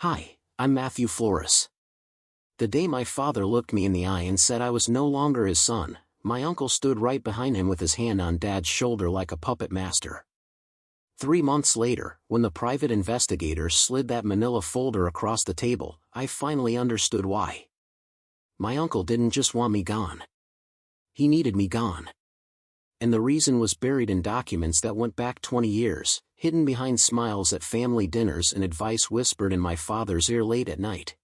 Hi, I'm Matthew Flores. The day my father looked me in the eye and said I was no longer his son, my uncle stood right behind him with his hand on Dad's shoulder like a puppet master. 3 months later, when the private investigator slid that manila folder across the table, I finally understood why. My uncle didn't just want me gone. He needed me gone. And the reason was buried in documents that went back 20 years, hidden behind smiles at family dinners and advice whispered in my father's ear late at night.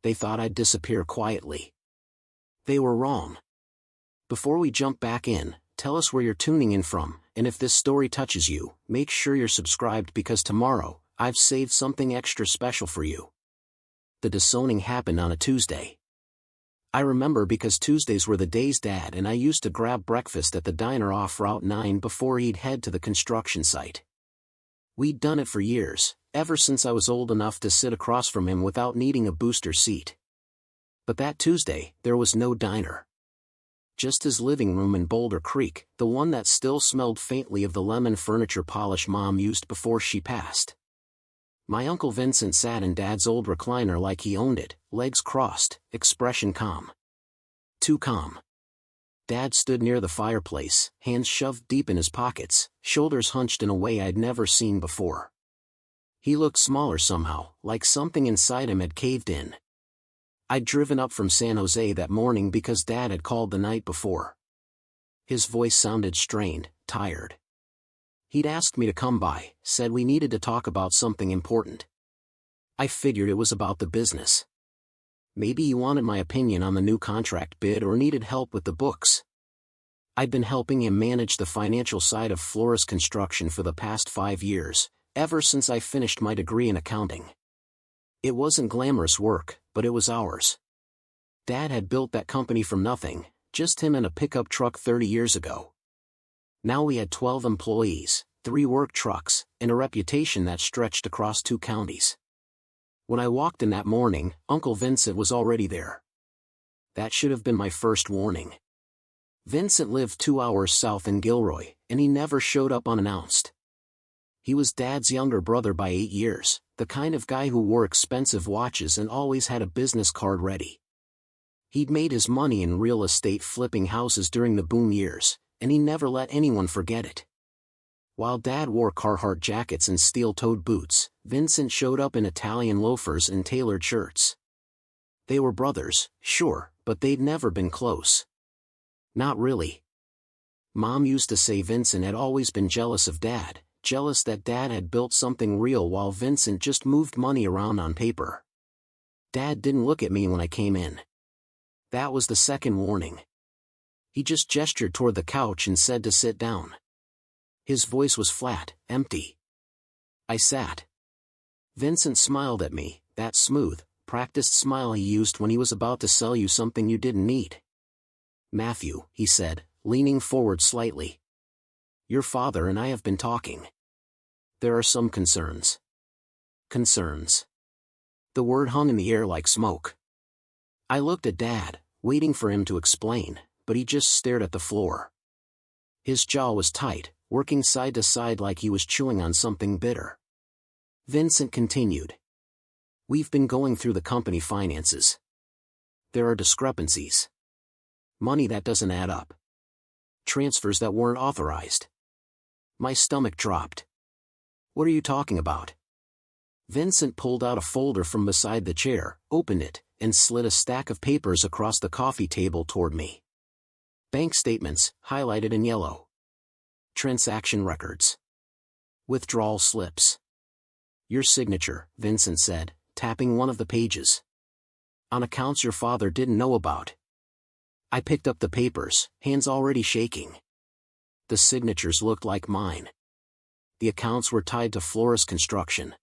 They thought I'd disappear quietly. They were wrong. Before we jump back in, tell us where you're tuning in from, and if this story touches you, make sure you're subscribed because tomorrow, I've saved something extra special for you. The disowning happened on a Tuesday. I remember because Tuesdays were the days Dad and I used to grab breakfast at the diner off Route 9 before he'd head to the construction site. We'd done it for years, ever since I was old enough to sit across from him without needing a booster seat. But that Tuesday, there was no diner. Just his living room in Boulder Creek, the one that still smelled faintly of the lemon furniture polish Mom used before she passed. My Uncle Vincent sat in Dad's old recliner like he owned it, legs crossed, expression calm. Too calm. Dad stood near the fireplace, hands shoved deep in his pockets, shoulders hunched in a way I'd never seen before. He looked smaller somehow, like something inside him had caved in. I'd driven up from San Jose that morning because Dad had called the night before. His voice sounded strained, tired. He'd asked me to come by, said we needed to talk about something important. I figured it was about the business. Maybe he wanted my opinion on the new contract bid or needed help with the books. I'd been helping him manage the financial side of Flores Construction for the past 5 years, ever since I finished my degree in accounting. It wasn't glamorous work, but it was ours. Dad had built that company from nothing, just him and a pickup truck 30 years ago. Now we had 12 employees, 3 work trucks, and a reputation that stretched across 2 counties. When I walked in that morning, Uncle Vincent was already there. That should have been my first warning. Vincent lived 2 hours south in Gilroy, and he never showed up unannounced. He was Dad's younger brother by 8 years, the kind of guy who wore expensive watches and always had a business card ready. He'd made his money in real estate flipping houses during the boom years, and he never let anyone forget it. While Dad wore Carhartt jackets and steel-toed boots, Vincent showed up in Italian loafers and tailored shirts. They were brothers, sure, but they'd never been close. Not really. Mom used to say Vincent had always been jealous of Dad, jealous that Dad had built something real while Vincent just moved money around on paper. Dad didn't look at me when I came in. That was the second warning. He just gestured toward the couch and said to sit down. His voice was flat, empty. I sat. Vincent smiled at me, that smooth, practiced smile he used when he was about to sell you something you didn't need. Matthew, he said, leaning forward slightly. Your father and I have been talking. There are some concerns. Concerns. The word hung in the air like smoke. I looked at Dad, waiting for him to explain, but he just stared at the floor. His jaw was tight, working side to side like he was chewing on something bitter. Vincent continued. We've been going through the company finances. There are discrepancies. Money that doesn't add up. Transfers that weren't authorized. My stomach dropped. What are you talking about? Vincent pulled out a folder from beside the chair, opened it, and slid a stack of papers across the coffee table toward me. Bank statements, highlighted in yellow. Transaction records. Withdrawal slips. Your signature, Vincent said, tapping one of the pages. On accounts your father didn't know about. I picked up the papers, hands already shaking. The signatures looked like mine. The accounts were tied to Flores Construction.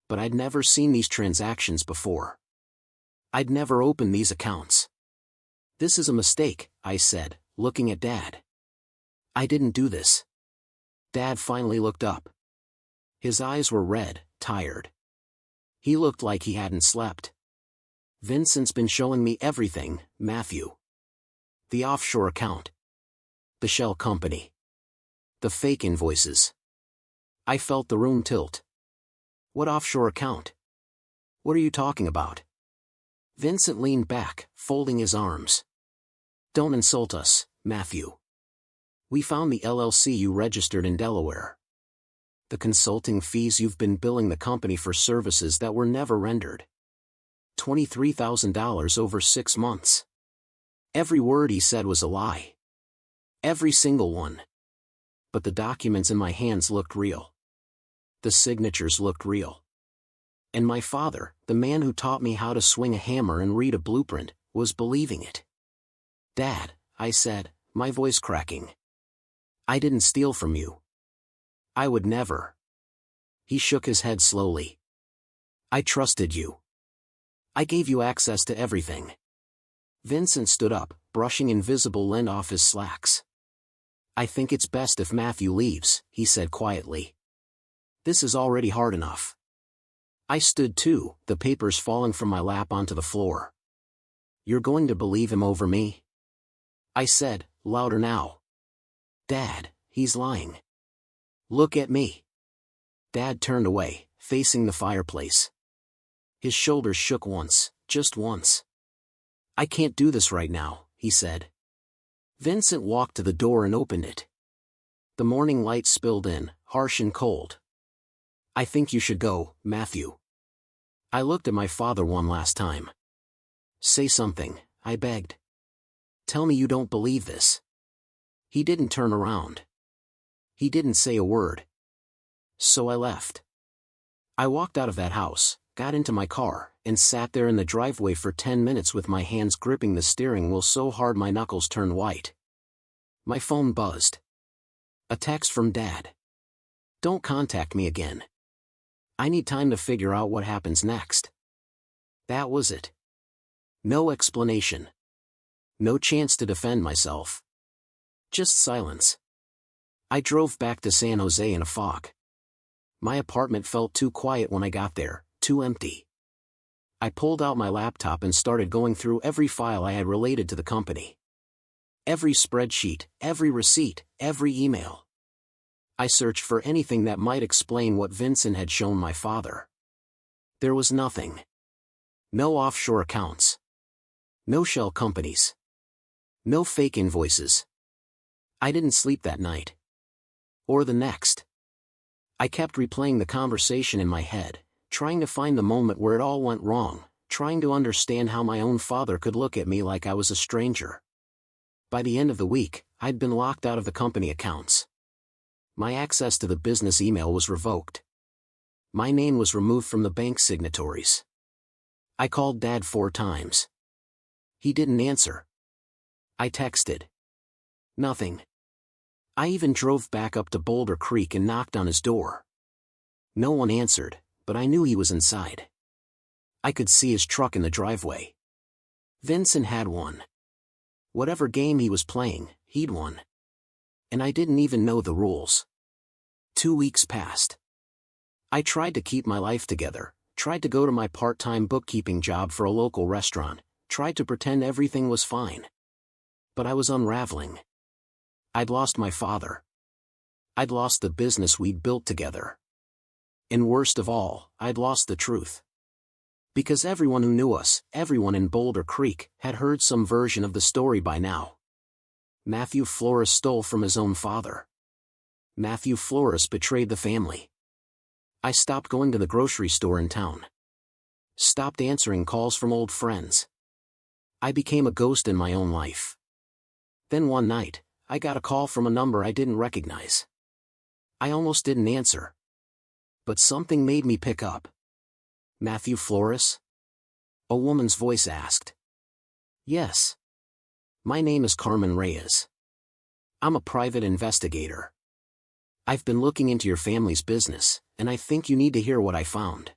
But I'd never seen these transactions before. I'd never opened these accounts. This is a mistake, I said, looking at Dad. I didn't do this. Dad finally looked up. His eyes were red, tired. He looked like he hadn't slept. Vincent's been showing me everything, Matthew. The offshore account. The shell company. The fake invoices. I felt the room tilt. What offshore account? What are you talking about? Vincent leaned back, folding his arms. Don't insult us, Matthew. We found the LLC you registered in Delaware. The consulting fees you've been billing the company for services that were never rendered. $23,000 over 6 months. Every word he said was a lie. Every single one. But the documents in my hands looked real. The signatures looked real. And my father, the man who taught me how to swing a hammer and read a blueprint, was believing it. Dad, I said, my voice cracking. I didn't steal from you. I would never. He shook his head slowly. I trusted you. I gave you access to everything. Vincent stood up, brushing invisible lint off his slacks. I think it's best if Matthew leaves, he said quietly. This is already hard enough. I stood too, the papers falling from my lap onto the floor. You're going to believe him over me? I said, louder now. Dad, he's lying. Look at me. Dad turned away, facing the fireplace. His shoulders shook once, just once. I can't do this right now, he said. Vincent walked to the door and opened it. The morning light spilled in, harsh and cold. I think you should go, Matthew. I looked at my father one last time. Say something, I begged. Tell me you don't believe this. He didn't turn around. He didn't say a word. So I left. I walked out of that house, got into my car, and sat there in the driveway for 10 minutes with my hands gripping the steering wheel so hard my knuckles turned white. My phone buzzed. A text from Dad. Don't contact me again. I need time to figure out what happens next. That was it. No explanation. No chance to defend myself. Just silence. I drove back to San Jose in a fog. My apartment felt too quiet when I got there, too empty. I pulled out my laptop and started going through every file I had related to the company. Every spreadsheet, every receipt, every email. I searched for anything that might explain what Vincent had shown my father. There was nothing. No offshore accounts. No shell companies. No fake invoices. I didn't sleep that night. Or the next. I kept replaying the conversation in my head, trying to find the moment where it all went wrong, trying to understand how my own father could look at me like I was a stranger. By the end of the week, I'd been locked out of the company accounts. My access to the business email was revoked. My name was removed from the bank signatories. I called Dad 4 times. He didn't answer. I texted. Nothing. I even drove back up to Boulder Creek and knocked on his door. No one answered, but I knew he was inside. I could see his truck in the driveway. Vincent had won. Whatever game he was playing, he'd won. And I didn't even know the rules. 2 weeks passed. I tried to keep my life together, tried to go to my part-time bookkeeping job for a local restaurant, tried to pretend everything was fine. But I was unraveling. I'd lost my father. I'd lost the business we'd built together. And worst of all, I'd lost the truth. Because everyone who knew us, everyone in Boulder Creek, had heard some version of the story by now. Matthew Flores stole from his own father. Matthew Flores betrayed the family. I stopped going to the grocery store in town. Stopped answering calls from old friends. I became a ghost in my own life. Then one night, I got a call from a number I didn't recognize. I almost didn't answer. But something made me pick up. Matthew Flores? A woman's voice asked. Yes. My name is Carmen Reyes. I'm a private investigator. I've been looking into your family's business, and I think you need to hear what I found.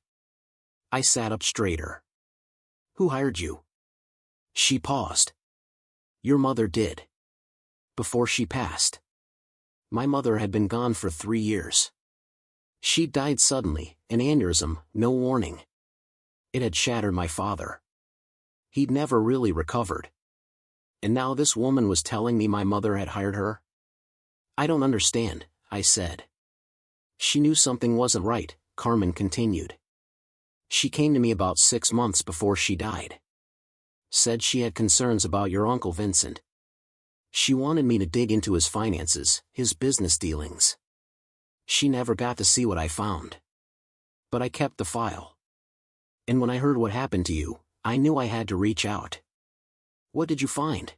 I sat up straighter. Who hired you? She paused. Your mother did. Before she passed. My mother had been gone for 3 years. She died suddenly, an aneurysm, no warning. It had shattered my father. He'd never really recovered. And now this woman was telling me my mother had hired her? I don't understand, I said. She knew something wasn't right, Carmen continued. She came to me about 6 months before she died. Said she had concerns about your Uncle Vincent. She wanted me to dig into his finances, his business dealings. She never got to see what I found. But I kept the file. And when I heard what happened to you, I knew I had to reach out. What did you find?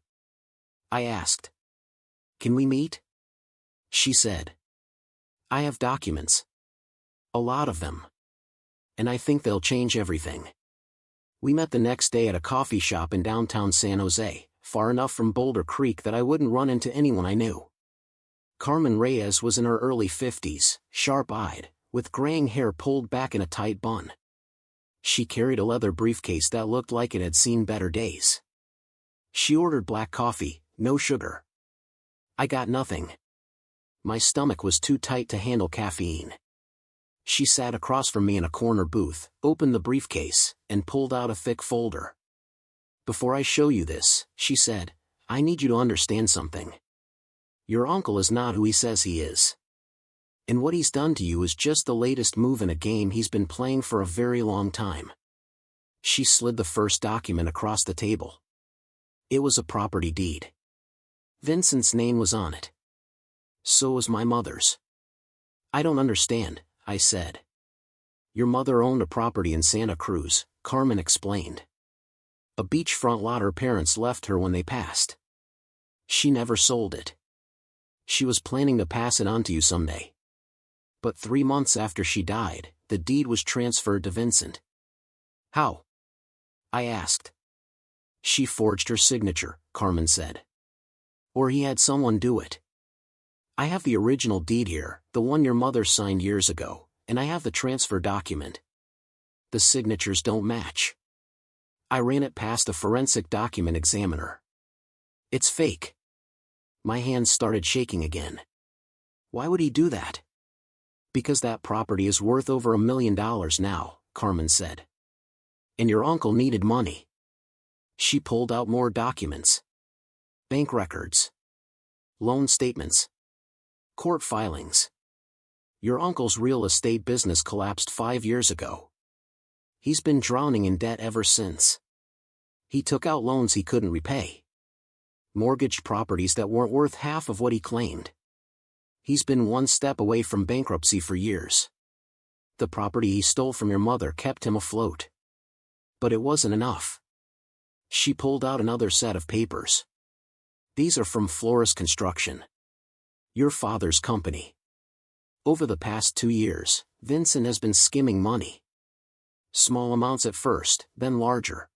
I asked. Can we meet? She said. I have documents. A lot of them. And I think they'll change everything. We met the next day at a coffee shop in downtown San Jose, far enough from Boulder Creek that I wouldn't run into anyone I knew. Carmen Reyes was in her early 50s, sharp-eyed, with graying hair pulled back in a tight bun. She carried a leather briefcase that looked like it had seen better days. She ordered black coffee, no sugar. I got nothing. My stomach was too tight to handle caffeine. She sat across from me in a corner booth, opened the briefcase, and pulled out a thick folder. Before I show you this, she said, I need you to understand something. Your uncle is not who he says he is. And what he's done to you is just the latest move in a game he's been playing for a very long time. She slid the first document across the table. It was a property deed. Vincent's name was on it. So was my mother's. I don't understand, I said. Your mother owned a property in Santa Cruz, Carmen explained. A beachfront lot her parents left her when they passed. She never sold it. She was planning to pass it on to you someday. But 3 months after she died, the deed was transferred to Vincent. How? I asked. She forged her signature, Carmen said. Or he had someone do it. I have the original deed here, the one your mother signed years ago, and I have the transfer document. The signatures don't match. I ran it past a forensic document examiner. It's fake. My hands started shaking again. Why would he do that? Because that property is worth over $1 million now, Carmen said. And your uncle needed money. She pulled out more documents. Bank records. Loan statements. Court filings. Your uncle's real estate business collapsed 5 years ago. He's been drowning in debt ever since. He took out loans he couldn't repay. Mortgaged properties that weren't worth half of what he claimed. He's been one step away from bankruptcy for years. The property he stole from your mother kept him afloat. But it wasn't enough. She pulled out another set of papers. These are from Flores Construction. Your father's company. Over the past 2 years, Vincent has been skimming money. Small amounts at first, then larger.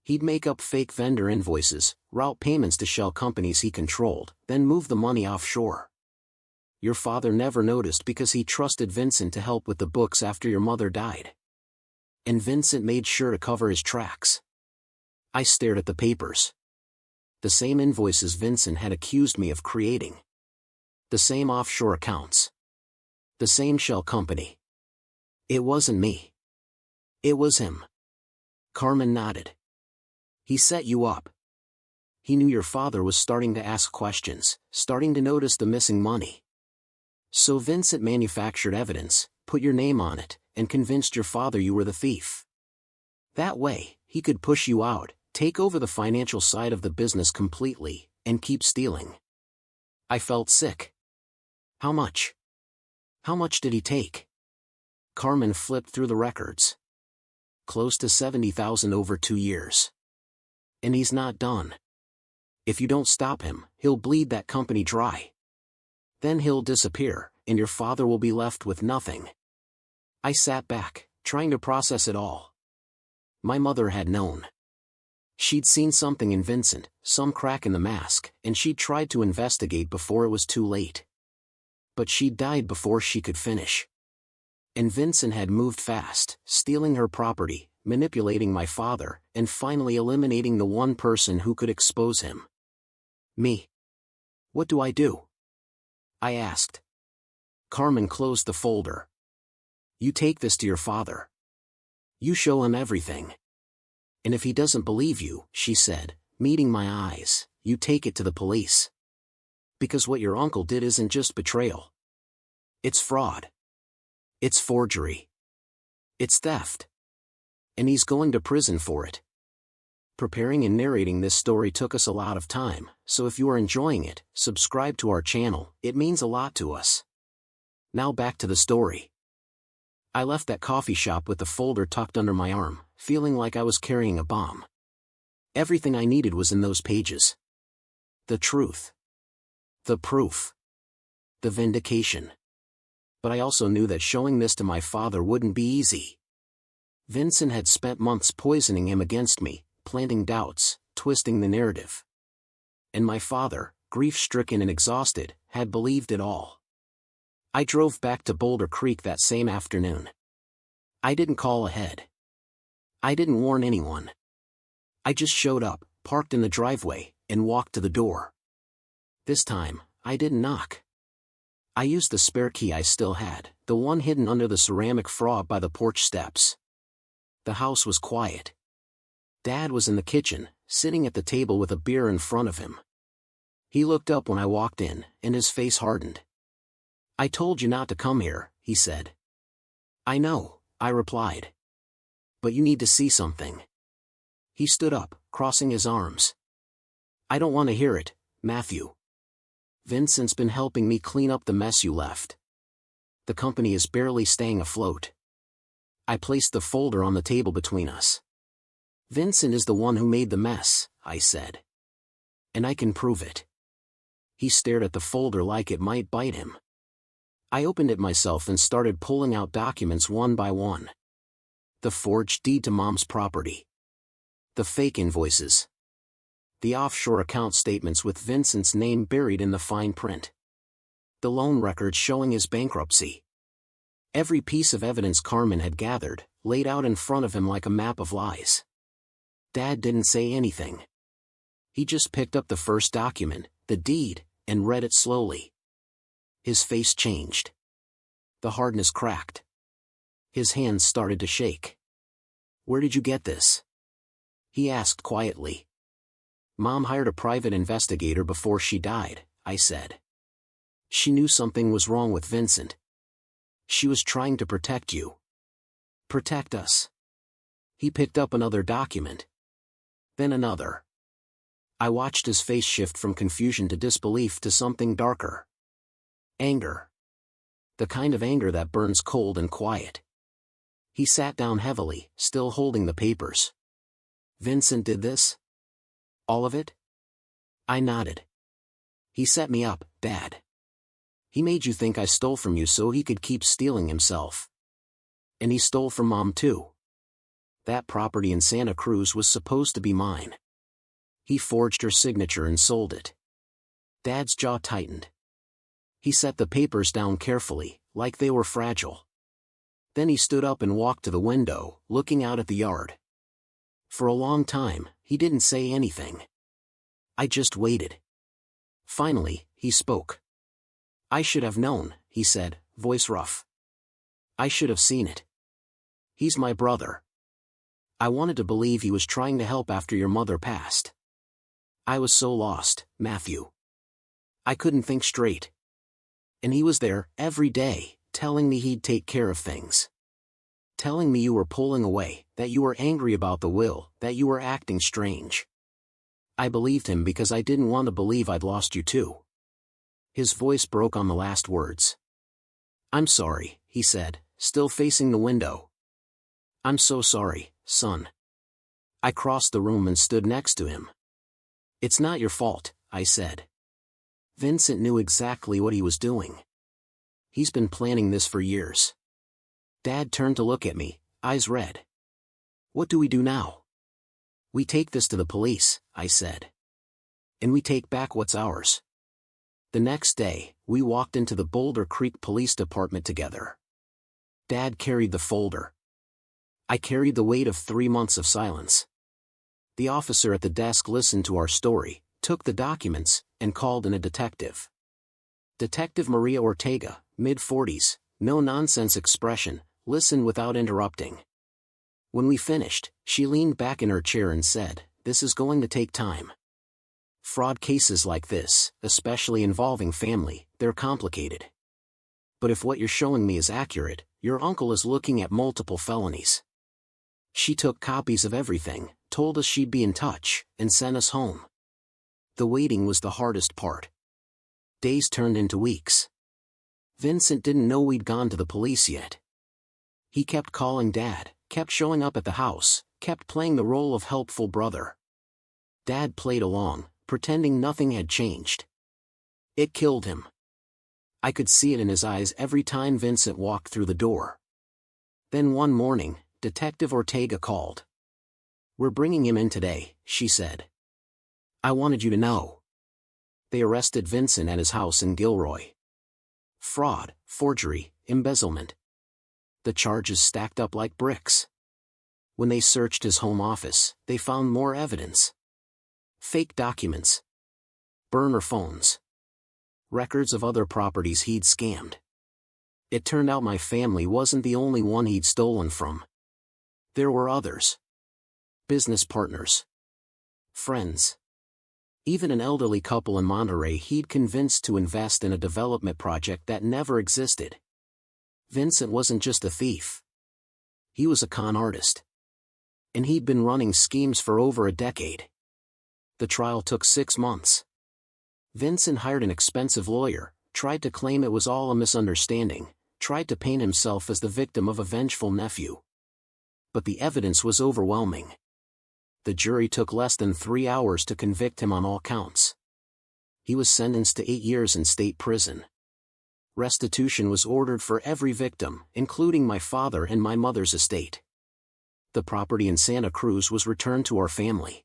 He'd make up fake vendor invoices, route payments to shell companies he controlled, then move the money offshore. Your father never noticed because he trusted Vincent to help with the books after your mother died. And Vincent made sure to cover his tracks. I stared at the papers. The same invoices Vincent had accused me of creating. The same offshore accounts. The same shell company. It wasn't me. It was him. Carmen nodded. He set you up. He knew your father was starting to ask questions, starting to notice the missing money. So Vincent manufactured evidence, put your name on it, and convinced your father you were the thief. That way, he could push you out, take over the financial side of the business completely, and keep stealing. I felt sick. How much? How much did he take? Carmen flipped through the records. Close to $70,000 over 2 years. And he's not done. If you don't stop him, he'll bleed that company dry. Then he'll disappear, and your father will be left with nothing. I sat back, trying to process it all. My mother had known. She'd seen something in Vincent, some crack in the mask, and she'd tried to investigate before it was too late. But she died before she could finish. And Vincent had moved fast, stealing her property, manipulating my father, and finally eliminating the one person who could expose him. Me. What do I do? I asked. Carmen closed the folder. You take this to your father. You show him everything. And if he doesn't believe you, she said, meeting my eyes, you take it to the police. Because what your uncle did isn't just betrayal. It's fraud. It's forgery. It's theft. And he's going to prison for it. Preparing and narrating this story took us a lot of time, so if you are enjoying it, subscribe to our channel, it means a lot to us. Now back to the story. I left that coffee shop with the folder tucked under my arm, feeling like I was carrying a bomb. Everything I needed was in those pages. The truth. The proof. The vindication. But I also knew that showing this to my father wouldn't be easy. Vincent had spent months poisoning him against me, planting doubts, twisting the narrative. And my father, grief-stricken and exhausted, had believed it all. I drove back to Boulder Creek that same afternoon. I didn't call ahead. I didn't warn anyone. I just showed up, parked in the driveway, and walked to the door. This time, I didn't knock. I used the spare key I still had, the one hidden under the ceramic frog by the porch steps. The house was quiet. Dad was in the kitchen, sitting at the table with a beer in front of him. He looked up when I walked in, and his face hardened. "I told you not to come here," he said. "I know," I replied. "But you need to see something." He stood up, crossing his arms. "I don't want to hear it, Matthew. Vincent's been helping me clean up the mess you left. The company is barely staying afloat." I placed the folder on the table between us. "Vincent is the one who made the mess," I said. "And I can prove it." He stared at the folder like it might bite him. I opened it myself and started pulling out documents one by one. The forged deed to Mom's property. The fake invoices. The offshore account statements with Vincent's name buried in the fine print. The loan records showing his bankruptcy. Every piece of evidence Carmen had gathered, laid out in front of him like a map of lies. Dad didn't say anything. He just picked up the first document, the deed, and read it slowly. His face changed. The hardness cracked. His hands started to shake. "Where did you get this?" he asked quietly. "Mom hired a private investigator before she died," I said. "She knew something was wrong with Vincent. She was trying to protect you. Protect us." He picked up another document. Then another. I watched his face shift from confusion to disbelief to something darker. Anger. The kind of anger that burns cold and quiet. He sat down heavily, still holding the papers. "Vincent did this? All of it?" I nodded. "He set me up, Dad. He made you think I stole from you so he could keep stealing himself. And he stole from Mom too. That property in Santa Cruz was supposed to be mine. He forged her signature and sold it." Dad's jaw tightened. He set the papers down carefully, like they were fragile. Then he stood up and walked to the window, looking out at the yard. For a long time, he didn't say anything. I just waited. Finally, he spoke. "I should have known," he said, voice rough. "I should have seen it. He's my brother. I wanted to believe he was trying to help after your mother passed. I was so lost, Matthew. I couldn't think straight. And he was there, every day, telling me he'd take care of things. Telling me you were pulling away, that you were angry about the will, that you were acting strange. I believed him because I didn't want to believe I'd lost you too." His voice broke on the last words. "I'm sorry," he said, still facing the window. "I'm so sorry, son." I crossed the room and stood next to him. "It's not your fault," I said. "Vincent knew exactly what he was doing. He's been planning this for years." Dad turned to look at me, eyes red. "What do we do now?" "We take this to the police," I said. "And we take back what's ours." The next day, we walked into the Boulder Creek Police Department together. Dad carried the folder. I carried the weight of 3 months of silence. The officer at the desk listened to our story, took the documents, and called in a detective. Detective Maria Ortega, mid-40s, no-nonsense expression, listened without interrupting. When we finished, she leaned back in her chair and said, "This is going to take time. Fraud cases like this, especially involving family, they're complicated. But if what you're showing me is accurate, your uncle is looking at multiple felonies. She took copies of everything, told us she'd be in touch, and sent us home. The waiting was the hardest part. Days turned into weeks. Vincent didn't know we'd gone to the police yet. He kept calling Dad, kept showing up at the house, kept playing the role of helpful brother. Dad played along, pretending nothing had changed. It killed him. I could see it in his eyes every time Vincent walked through the door. Then one morning, Detective Ortega called. "We're bringing him in today," she said. "I wanted you to know." They arrested Vincent at his house in Gilroy. Fraud, forgery, embezzlement. The charges stacked up like bricks. When they searched his home office, they found more evidence. Fake documents. Burner phones. Records of other properties he'd scammed. It turned out my family wasn't the only one he'd stolen from. There were others. Business partners. Friends. Even an elderly couple in Monterey he'd convinced to invest in a development project that never existed. Vincent wasn't just a thief. He was a con artist. And he'd been running schemes for over a decade. The trial took 6 months. Vincent hired an expensive lawyer, tried to claim it was all a misunderstanding, tried to paint himself as the victim of a vengeful nephew. But the evidence was overwhelming. The jury took less than 3 hours to convict him on all counts. He was sentenced to 8 years in state prison. Restitution was ordered for every victim, including my father and my mother's estate. The property in Santa Cruz was returned to our family.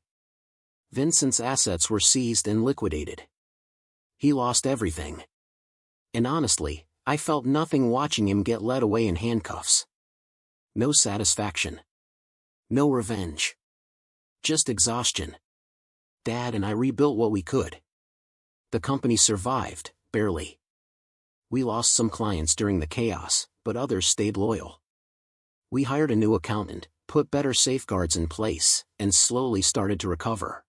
Vincent's assets were seized and liquidated. He lost everything. And honestly, I felt nothing watching him get led away in handcuffs. No satisfaction. No revenge. Just exhaustion. Dad and I rebuilt what we could. The company survived, barely. We lost some clients during the chaos, but others stayed loyal. We hired a new accountant, put better safeguards in place, and slowly started to recover.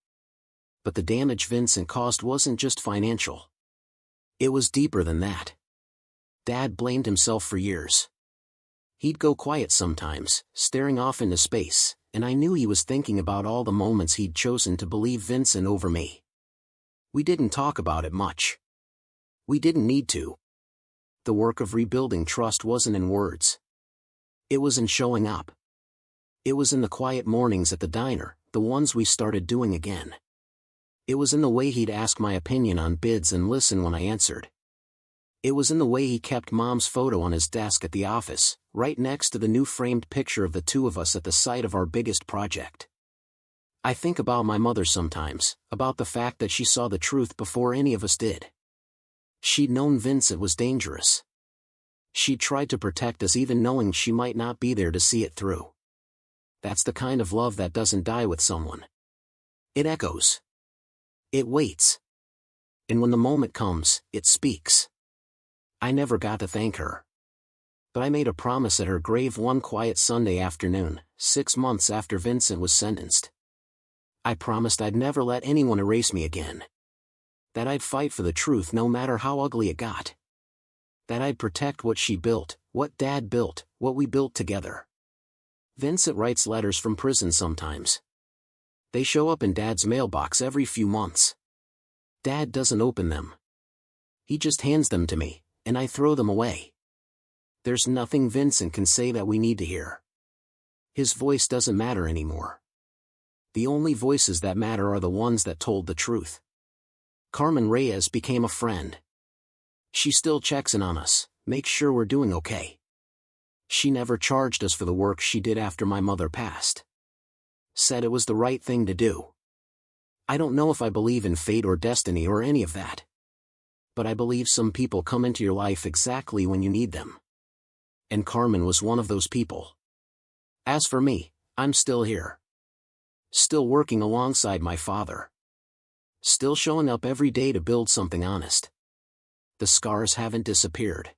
But the damage Vincent caused wasn't just financial. It was deeper than that. Dad blamed himself for years. He'd go quiet sometimes, staring off into space, and I knew he was thinking about all the moments he'd chosen to believe Vincent over me. We didn't talk about it much. We didn't need to. The work of rebuilding trust wasn't in words. It was in showing up. It was in the quiet mornings at the diner, the ones we started doing again. It was in the way he'd ask my opinion on bids and listen when I answered. It was in the way he kept Mom's photo on his desk at the office, right next to the new framed picture of the two of us at the site of our biggest project. I think about my mother sometimes, about the fact that she saw the truth before any of us did. She'd known Vincent was dangerous. She'd tried to protect us even knowing she might not be there to see it through. That's the kind of love that doesn't die with someone. It echoes. It waits. And when the moment comes, it speaks. I never got to thank her. But I made a promise at her grave one quiet Sunday afternoon, 6 months after Vincent was sentenced. I promised I'd never let anyone erase me again. That I'd fight for the truth no matter how ugly it got. That I'd protect what she built, what Dad built, what we built together. Vincent writes letters from prison sometimes. They show up in Dad's mailbox every few months. Dad doesn't open them. He just hands them to me, and I throw them away. There's nothing Vincent can say that we need to hear. His voice doesn't matter anymore. The only voices that matter are the ones that told the truth. Carmen Reyes became a friend. She still checks in on us, makes sure we're doing okay. She never charged us for the work she did after my mother passed. Said it was the right thing to do. I don't know if I believe in fate or destiny or any of that. But I believe some people come into your life exactly when you need them. And Carmen was one of those people. As for me, I'm still here. Still working alongside my father. Still showing up every day to build something honest. The scars haven't disappeared.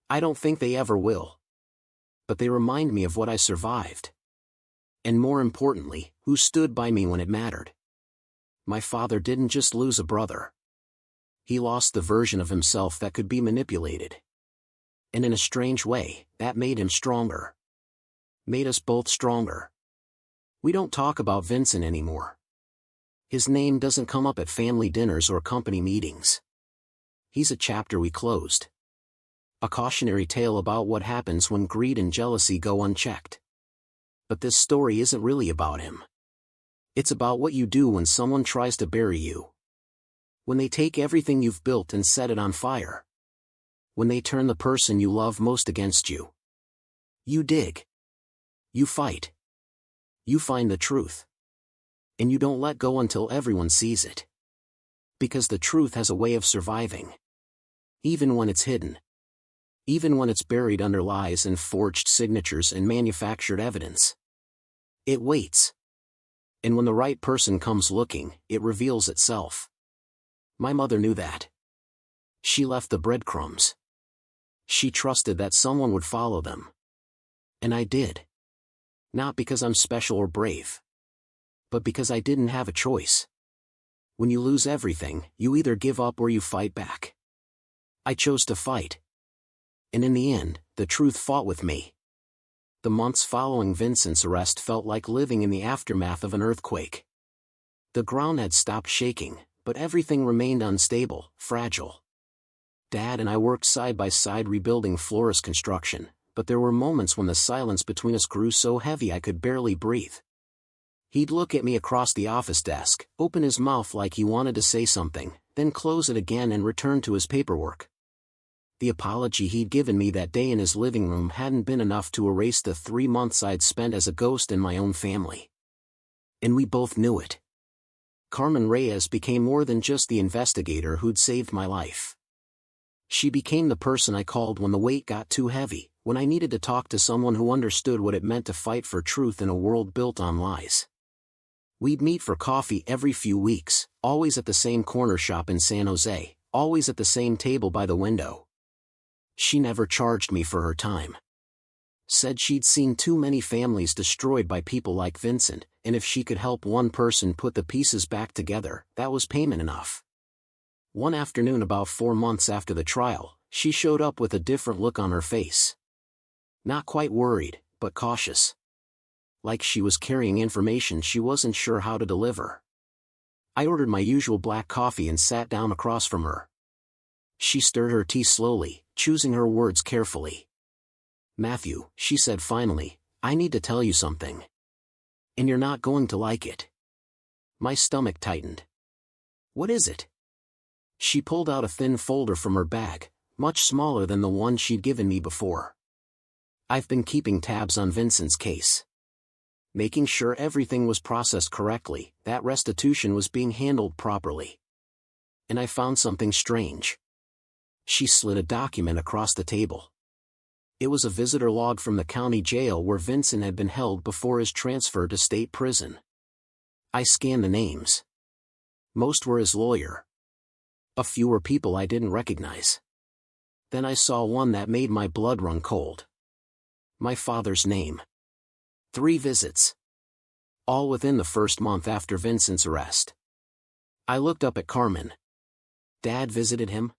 I don't think they ever will. But they remind me of what I survived. And more importantly, who stood by me when it mattered. My father didn't just lose a brother. He lost the version of himself that could be manipulated. And in a strange way, that made him stronger. Made us both stronger. We don't talk about Vincent anymore. His name doesn't come up at family dinners or company meetings. He's a chapter we closed. A cautionary tale about what happens when greed and jealousy go unchecked. But this story isn't really about him. It's about what you do when someone tries to bury you. When they take everything you've built and set it on fire. When they turn the person you love most against you. You dig. You fight. You find the truth. And you don't let go until everyone sees it. Because the truth has a way of surviving. Even when it's hidden. Even when it's buried under lies and forged signatures and manufactured evidence. It waits. And when the right person comes looking, it reveals itself. My mother knew that. She left the breadcrumbs. She trusted that someone would follow them. And I did. Not because I'm special or brave. But because I didn't have a choice. When you lose everything, you either give up or you fight back. I chose to fight. And in the end, the truth fought with me. The months following Vincent's arrest felt like living in the aftermath of an earthquake. The ground had stopped shaking, but everything remained unstable, fragile. Dad and I worked side by side rebuilding Flores construction, but there were moments when the silence between us grew so heavy I could barely breathe. He'd look at me across the office desk, open his mouth like he wanted to say something, then close it again and return to his paperwork. The apology he'd given me that day in his living room hadn't been enough to erase the 3 months I'd spent as a ghost in my own family. And we both knew it. Carmen Reyes became more than just the investigator who'd saved my life. She became the person I called when the weight got too heavy, when I needed to talk to someone who understood what it meant to fight for truth in a world built on lies. We'd meet for coffee every few weeks, always at the same corner shop in San Jose, always at the same table by the window. She never charged me for her time. Said she'd seen too many families destroyed by people like Vincent, and if she could help one person put the pieces back together, that was payment enough. One afternoon about 4 months after the trial, she showed up with a different look on her face. Not quite worried, but cautious. Like she was carrying information she wasn't sure how to deliver. I ordered my usual black coffee and sat down across from her. She stirred her tea slowly, choosing her words carefully. "Matthew," she said finally, "I need to tell you something. And you're not going to like it." My stomach tightened. "What is it?" She pulled out a thin folder from her bag, much smaller than the one she'd given me before. "I've been keeping tabs on Vincent's case. Making sure everything was processed correctly, that restitution was being handled properly. And I found something strange." She slid a document across the table. It was a visitor log from the county jail where Vincent had been held before his transfer to state prison. I scanned the names. Most were his lawyer. A few were people I didn't recognize. Then I saw one that made my blood run cold. My father's name. 3 visits. All within the first month after Vincent's arrest. I looked up at Carmen. "Dad visited him?"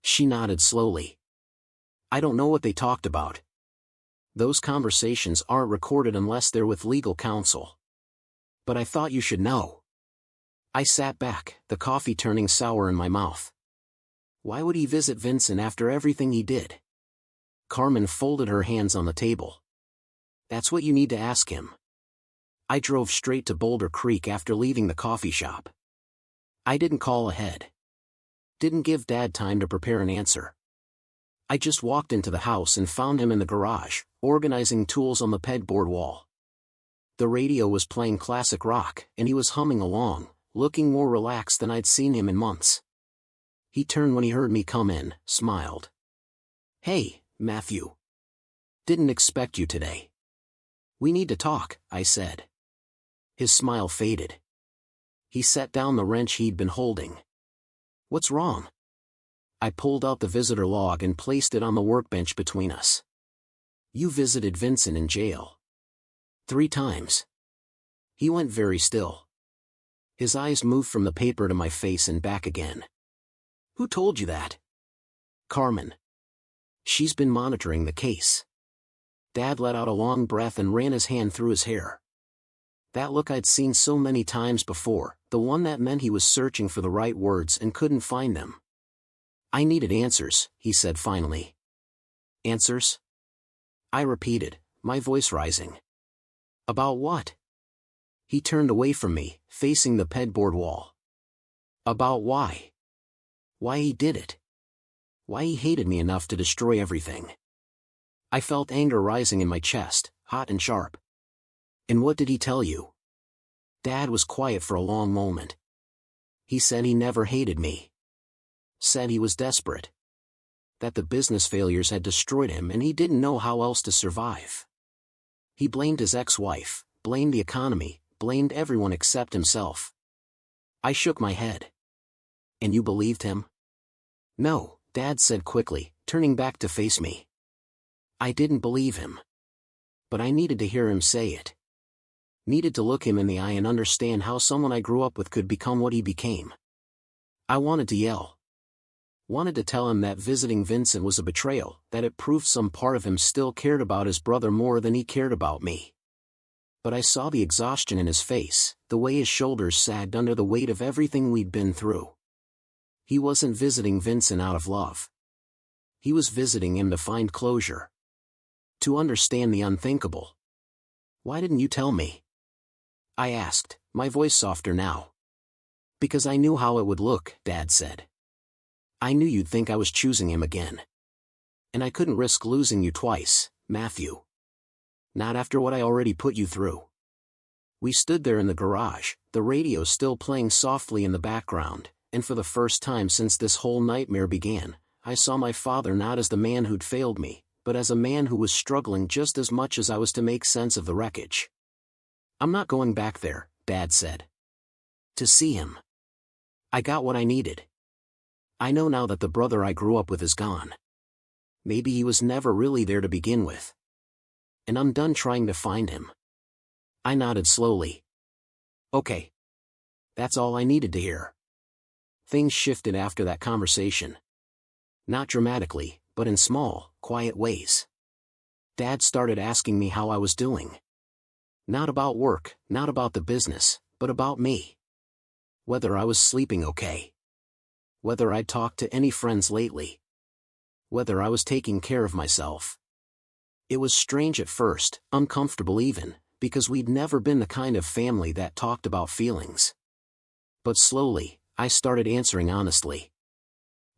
She nodded slowly. "I don't know what they talked about. Those conversations aren't recorded unless they're with legal counsel. But I thought you should know." I sat back, the coffee turning sour in my mouth. Why would he visit Vincent after everything he did? Carmen folded her hands on the table. "That's what you need to ask him." I drove straight to Boulder Creek after leaving the coffee shop. I didn't call ahead. Didn't give Dad time to prepare an answer. I just walked into the house and found him in the garage, organizing tools on the pegboard wall. The radio was playing classic rock, and he was humming along, looking more relaxed than I'd seen him in months. He turned when he heard me come in, smiled. "Hey, Matthew. Didn't expect you today." "We need to talk," I said. His smile faded. He set down the wrench he'd been holding. "What's wrong?" I pulled out the visitor log and placed it on the workbench between us. "You visited Vincent in jail. 3 times. He went very still." His eyes moved from the paper to my face and back again. "Who told you that?" "Carmen. She's been monitoring the case." Dad let out a long breath and ran his hand through his hair. That look I'd seen so many times before, the one that meant he was searching for the right words and couldn't find them. I needed answers, he said finally. Answers? I repeated, my voice rising. About what? He turned away from me, facing the pegboard wall. About why? Why he did it. Why he hated me enough to destroy everything. I felt anger rising in my chest, hot and sharp. And what did he tell you? Dad was quiet for a long moment. He said he never hated me. Said he was desperate. That the business failures had destroyed him and he didn't know how else to survive. He blamed his ex-wife, blamed the economy, blamed everyone except himself. I shook my head. And you believed him? No, Dad said quickly, turning back to face me. I didn't believe him. But I needed to hear him say it. Needed to look him in the eye and understand how someone I grew up with could become what he became. I wanted to yell. Wanted to tell him that visiting Vincent was a betrayal, that it proved some part of him still cared about his brother more than he cared about me. But I saw the exhaustion in his face, the way his shoulders sagged under the weight of everything we'd been through. He wasn't visiting Vincent out of love. He was visiting him to find closure. To understand the unthinkable. Why didn't you tell me? I asked, my voice softer now. Because I knew how it would look, Dad said. I knew you'd think I was choosing him again. And I couldn't risk losing you twice, Matthew. Not after what I already put you through. We stood there in the garage, the radio still playing softly in the background, and for the first time since this whole nightmare began, I saw my father not as the man who'd failed me, but as a man who was struggling just as much as I was to make sense of the wreckage. I'm not going back there, Dad said. To see him. I got what I needed. I know now that the brother I grew up with is gone. Maybe he was never really there to begin with. And I'm done trying to find him. I nodded slowly. Okay. That's all I needed to hear. Things shifted after that conversation. Not dramatically, but in small, quiet ways. Dad started asking me how I was doing. Not about work, not about the business, but about me. Whether I was sleeping okay. Whether I'd talked to any friends lately. Whether I was taking care of myself. It was strange at first, uncomfortable even, because we'd never been the kind of family that talked about feelings. But slowly, I started answering honestly.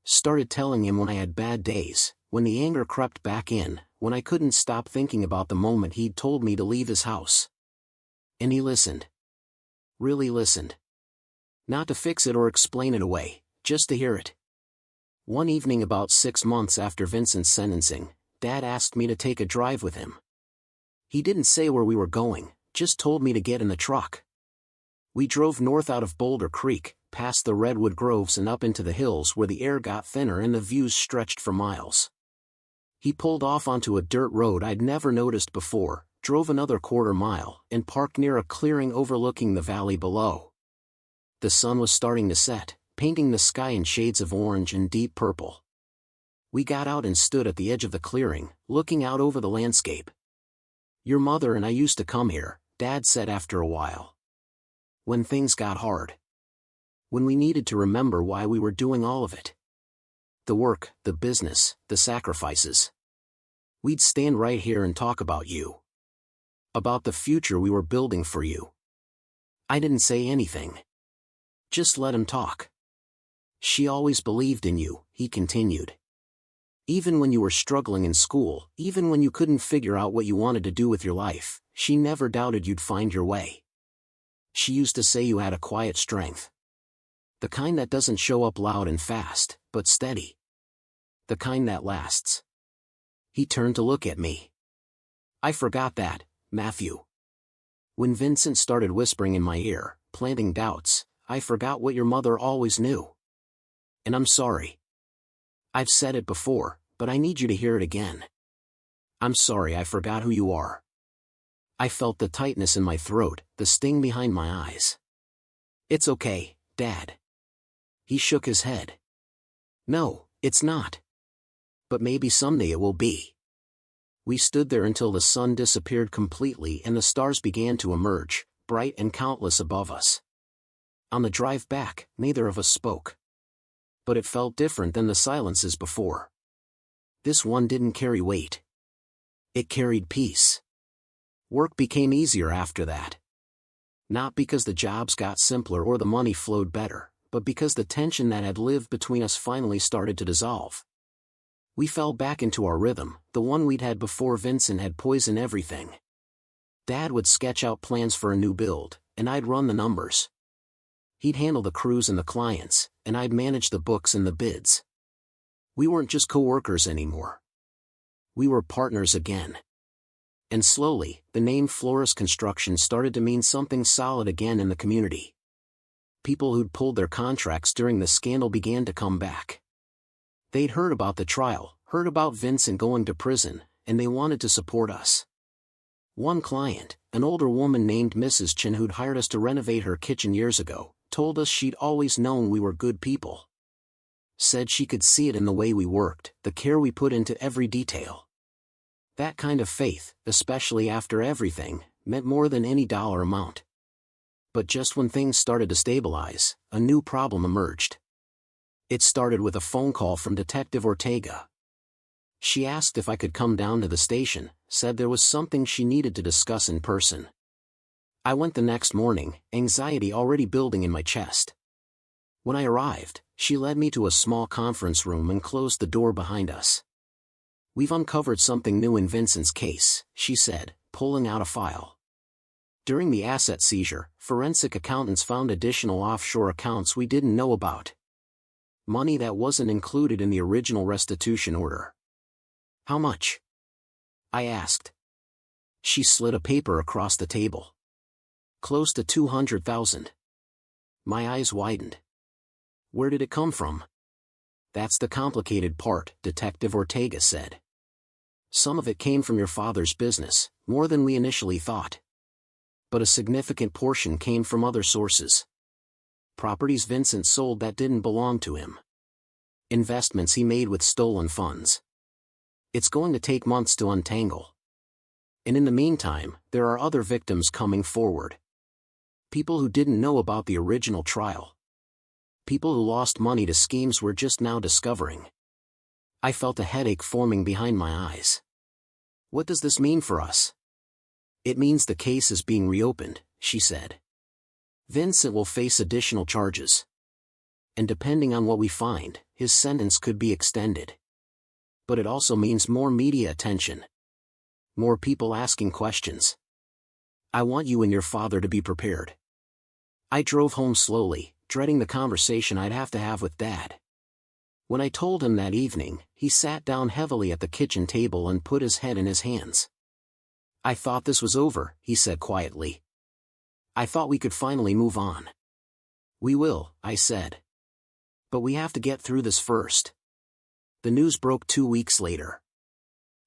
Started telling him when I had bad days, when the anger crept back in, when I couldn't stop thinking about the moment he'd told me to leave his house. And he listened. Really listened. Not to fix it or explain it away, just to hear it. One evening about 6 months after Vincent's sentencing, Dad asked me to take a drive with him. He didn't say where we were going, just told me to get in the truck. We drove north out of Boulder Creek, past the redwood groves and up into the hills where the air got thinner and the views stretched for miles. He pulled off onto a dirt road I'd never noticed before, drove another quarter-mile, and parked near a clearing overlooking the valley below. The sun was starting to set, painting the sky in shades of orange and deep purple. We got out and stood at the edge of the clearing, looking out over the landscape. Your mother and I used to come here, Dad said after a while. When things got hard. When we needed to remember why we were doing all of it. The work, the business, the sacrifices. We'd stand right here and talk about you. About the future we were building for you. I didn't say anything. Just let him talk. She always believed in you, he continued. Even when you were struggling in school, even when you couldn't figure out what you wanted to do with your life, she never doubted you'd find your way. She used to say you had a quiet strength. The kind that doesn't show up loud and fast, but steady. The kind that lasts. He turned to look at me. I forgot that, Matthew. When Vincent started whispering in my ear, planting doubts, I forgot what your mother always knew. And I'm sorry. I've said it before, but I need you to hear it again. I'm sorry I forgot who you are. I felt the tightness in my throat, the sting behind my eyes. It's okay, Dad. He shook his head. No, it's not. But maybe someday it will be. We stood there until the sun disappeared completely and the stars began to emerge, bright and countless above us. On the drive back, neither of us spoke. But it felt different than the silences before. This one didn't carry weight. It carried peace. Work became easier after that. Not because the jobs got simpler or the money flowed better, but because the tension that had lived between us finally started to dissolve. We fell back into our rhythm, the one we'd had before Vincent had poisoned everything. Dad would sketch out plans for a new build, and I'd run the numbers. He'd handle the crews and the clients, and I'd manage the books and the bids. We weren't just co-workers anymore. We were partners again. And slowly, the name Flores Construction started to mean something solid again in the community. People who'd pulled their contracts during the scandal began to come back. They'd heard about the trial, heard about Vincent going to prison, and they wanted to support us. One client, an older woman named Mrs. Chin who'd hired us to renovate her kitchen years ago, told us she'd always known we were good people. Said she could see it in the way we worked, the care we put into every detail. That kind of faith, especially after everything, meant more than any dollar amount. But just when things started to stabilize, a new problem emerged. It started with a phone call from Detective Ortega. She asked if I could come down to the station, said there was something she needed to discuss in person. I went the next morning, anxiety already building in my chest. When I arrived, she led me to a small conference room and closed the door behind us. "We've uncovered something new in Vincent's case," she said, pulling out a file. During the asset seizure, forensic accountants found additional offshore accounts we didn't know about. Money that wasn't included in the original restitution order. "How much?" I asked. She slid a paper across the table. "Close to 200,000. My eyes widened. "Where did it come from?" "That's the complicated part," Detective Ortega said. "Some of it came from your father's business, more than we initially thought. But a significant portion came from other sources. Properties Vincent sold that didn't belong to him. Investments he made with stolen funds. It's going to take months to untangle. And in the meantime, there are other victims coming forward. People who didn't know about the original trial. People who lost money to schemes we're just now discovering." I felt a headache forming behind my eyes. "What does this mean for us?" "It means the case is being reopened," she said. "Vincent will face additional charges. And depending on what we find, his sentence could be extended. But it also means more media attention. More people asking questions. I want you and your father to be prepared." I drove home slowly, dreading the conversation I'd have to have with Dad. When I told him that evening, he sat down heavily at the kitchen table and put his head in his hands. "I thought this was over," he said quietly. "I thought we could finally move on." "We will," I said. "But we have to get through this first." The news broke 2 weeks later.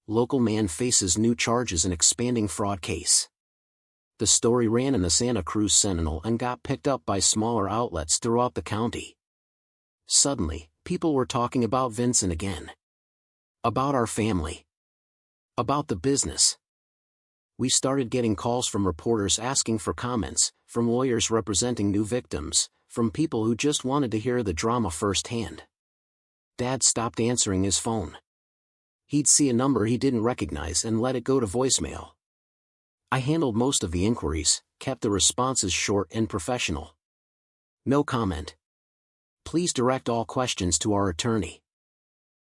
Local man faces new charges in expanding fraud case. The story ran in the Santa Cruz Sentinel and got picked up by smaller outlets throughout the county. Suddenly, people were talking about Vincent again. About our family. About the business. We started getting calls from reporters asking for comments, from lawyers representing new victims, from people who just wanted to hear the drama firsthand. Dad stopped answering his phone. He'd see a number he didn't recognize and let it go to voicemail. I handled most of the inquiries, kept the responses short and professional. "No comment. Please direct all questions to our attorney.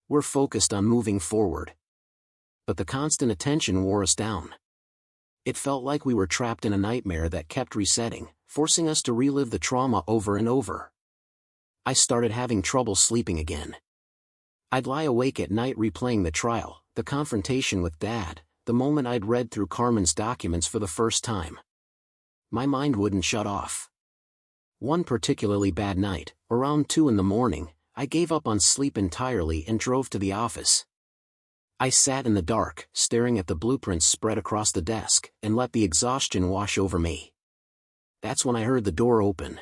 We're focused on moving forward." But the constant attention wore us down. It felt like we were trapped in a nightmare that kept resetting, forcing us to relive the trauma over and over. I started having trouble sleeping again. I'd lie awake at night replaying the trial, the confrontation with Dad, the moment I'd read through Carmen's documents for the first time. My mind wouldn't shut off. One particularly bad night, around 2 a.m, I gave up on sleep entirely and drove to the office. I sat in the dark, staring at the blueprints spread across the desk, and let the exhaustion wash over me. That's when I heard the door open.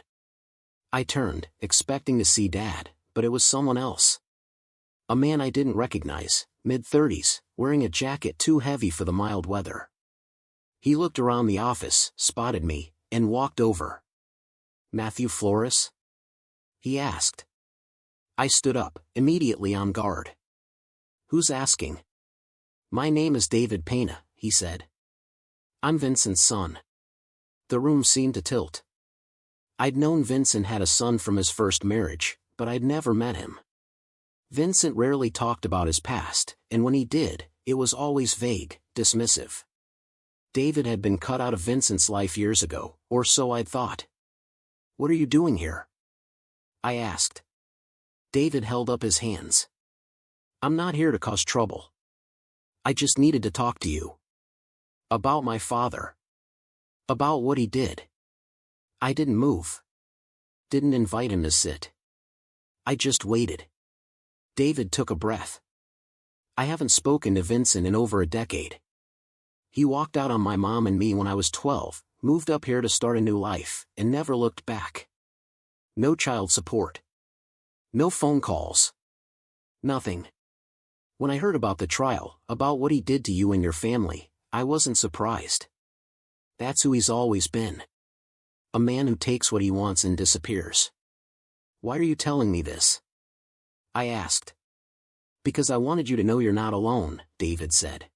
I turned, expecting to see Dad, but it was someone else. A man I didn't recognize, mid-30s, wearing a jacket too heavy for the mild weather. He looked around the office, spotted me, and walked over. "Matthew Flores?" he asked. I stood up, immediately on guard. "Who's asking?" "My name is David Pena," he said. "I'm Vincent's son." The room seemed to tilt. I'd known Vincent had a son from his first marriage, but I'd never met him. Vincent rarely talked about his past, and when he did, it was always vague, dismissive. David had been cut out of Vincent's life years ago, or so I'd thought. "What are you doing here?" I asked. David held up his hands. "I'm not here to cause trouble. I just needed to talk to you. About my father. About what he did." I didn't move. Didn't invite him to sit. I just waited. David took a breath. "I haven't spoken to Vincent in over a decade. He walked out on my mom and me when I was 12, moved up here to start a new life, and never looked back. No child support. No phone calls. Nothing. When I heard about the trial, about what he did to you and your family, I wasn't surprised. That's who he's always been. A man who takes what he wants and disappears." "Why are you telling me this?" I asked. "Because I wanted you to know you're not alone," David said.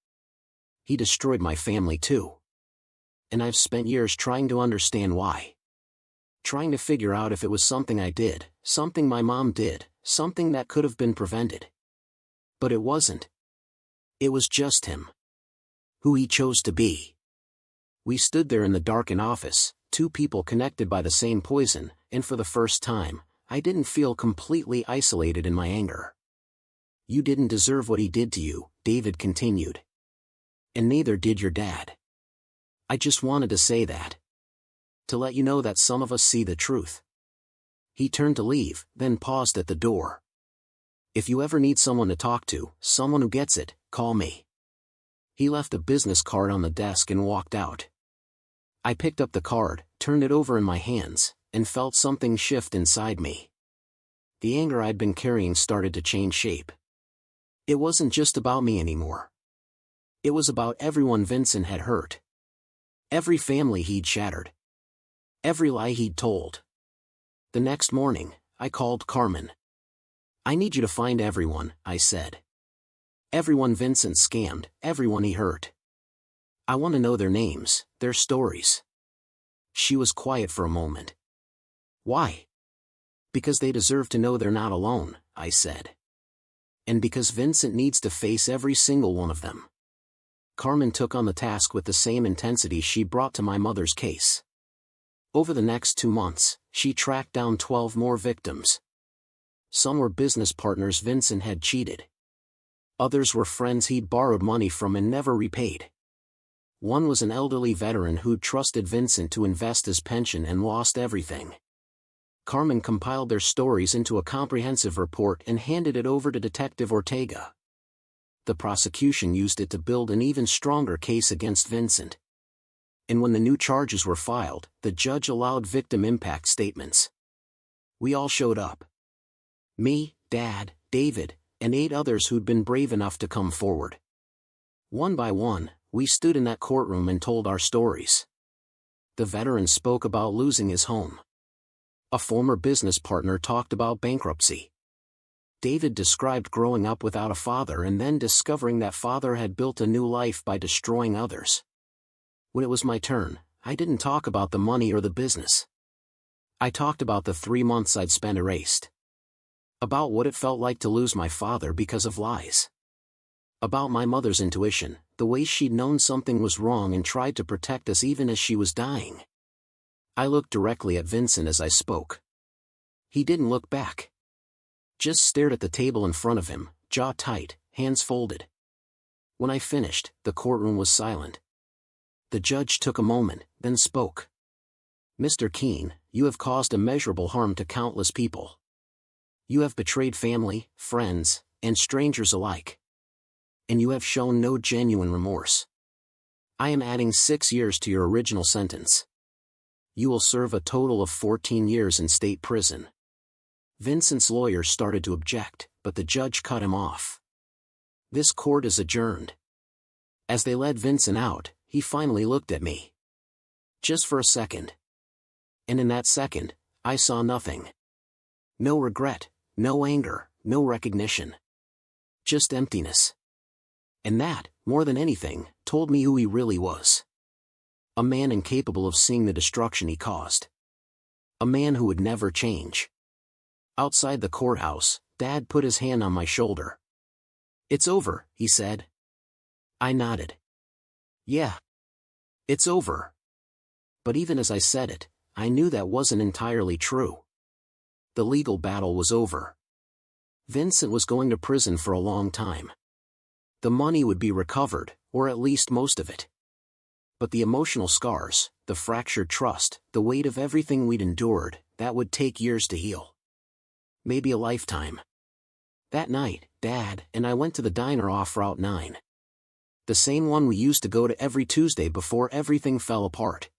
"He destroyed my family too. And I've spent years trying to understand why. Trying to figure out if it was something I did, something my mom did, something that could have been prevented. But it wasn't. It was just him. Who he chose to be." We stood there in the darkened office, two people connected by the same poison, and for the first time, I didn't feel completely isolated in my anger. "You didn't deserve what he did to you," David continued. "And neither did your dad. I just wanted to say that. To let you know that some of us see the truth." He turned to leave, then paused at the door. "If you ever need someone to talk to, someone who gets it, call me." He left a business card on the desk and walked out. I picked up the card, turned it over in my hands, and felt something shift inside me. The anger I'd been carrying started to change shape. It wasn't just about me anymore. It was about everyone Vincent had hurt. Every family he'd shattered. Every lie he'd told. The next morning, I called Carmen. "I need you to find everyone," I said. "Everyone Vincent scammed, everyone he hurt. I want to know their names, their stories." She was quiet for a moment. "Why?" "Because they deserve to know they're not alone," I said. "And because Vincent needs to face every single one of them." Carmen took on the task with the same intensity she brought to my mother's case. Over the next 2 months, she tracked down 12 more victims. Some were business partners Vincent had cheated. Others were friends he'd borrowed money from and never repaid. One was an elderly veteran who'd trusted Vincent to invest his pension and lost everything. Carmen compiled their stories into a comprehensive report and handed it over to Detective Ortega. The prosecution used it to build an even stronger case against Vincent. And when the new charges were filed, the judge allowed victim impact statements. We all showed up. Me, Dad, David, and 8 others who'd been brave enough to come forward. One by one, we stood in that courtroom and told our stories. The veteran spoke about losing his home. A former business partner talked about bankruptcy. David described growing up without a father and then discovering that father had built a new life by destroying others. When it was my turn, I didn't talk about the money or the business. I talked about the 3 months I'd spent erased. About what it felt like to lose my father because of lies. About my mother's intuition, the way she'd known something was wrong and tried to protect us even as she was dying. I looked directly at Vincent as I spoke. He didn't look back. Just stared at the table in front of him, jaw tight, hands folded. When I finished, the courtroom was silent. The judge took a moment, then spoke. "Mr. Keene, you have caused immeasurable harm to countless people. You have betrayed family, friends, and strangers alike. And you have shown no genuine remorse. I am adding 6 years to your original sentence. You will serve a total of 14 years in state prison." Vincent's lawyer started to object, but the judge cut him off. This court is adjourned. As they led Vincent out, he finally looked at me. Just for a second. And in that second, I saw nothing. No regret, no anger, no recognition. Just emptiness. And that, more than anything, told me who he really was. A man incapable of seeing the destruction he caused. A man who would never change. Outside the courthouse, Dad put his hand on my shoulder. "It's over," he said. I nodded. "Yeah. It's over." But even as I said it, I knew that wasn't entirely true. The legal battle was over. Vincent was going to prison for a long time. The money would be recovered, or at least most of it. But the emotional scars, the fractured trust, the weight of everything we'd endured, that would take years to heal. Maybe a lifetime. That night, Dad and I went to the diner off Route 9. The same one we used to go to every Tuesday before everything fell apart.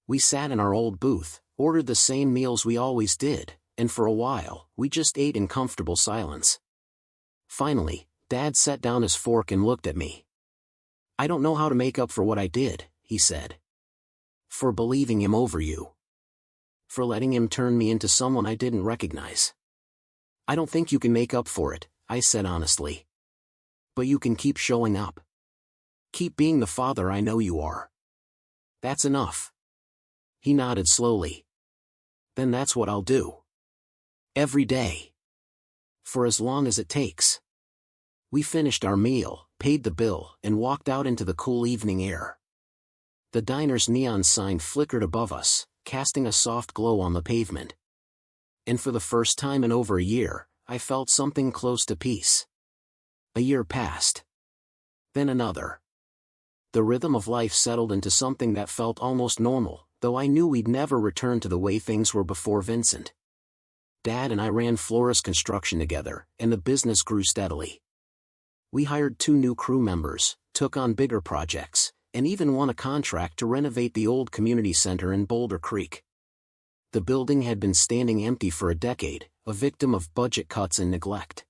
We sat in our old booth, ordered the same meals we always did, and for a while, we just ate in comfortable silence. Finally, Dad set down his fork and looked at me. "I don't know how to make up for what I did," he said. "For believing him over you. For letting him turn me into someone I didn't recognize. I don't think you can make up for it," I said honestly. "But you can keep showing up. Keep being the father I know you are. That's enough." He nodded slowly. "Then that's what I'll do. Every day. For as long as it takes." We finished our meal, paid the bill, and walked out into the cool evening air. The diner's neon sign flickered above us, casting a soft glow on the pavement. And for the first time in over a year, I felt something close to peace. A year passed. Then another. The rhythm of life settled into something that felt almost normal, though I knew we'd never return to the way things were before Vincent. Dad and I ran Flores construction together, and the business grew steadily. We hired 2 new crew members, took on bigger projects, and even won a contract to renovate the old community center in Boulder Creek. The building had been standing empty for a decade, a victim of budget cuts and neglect.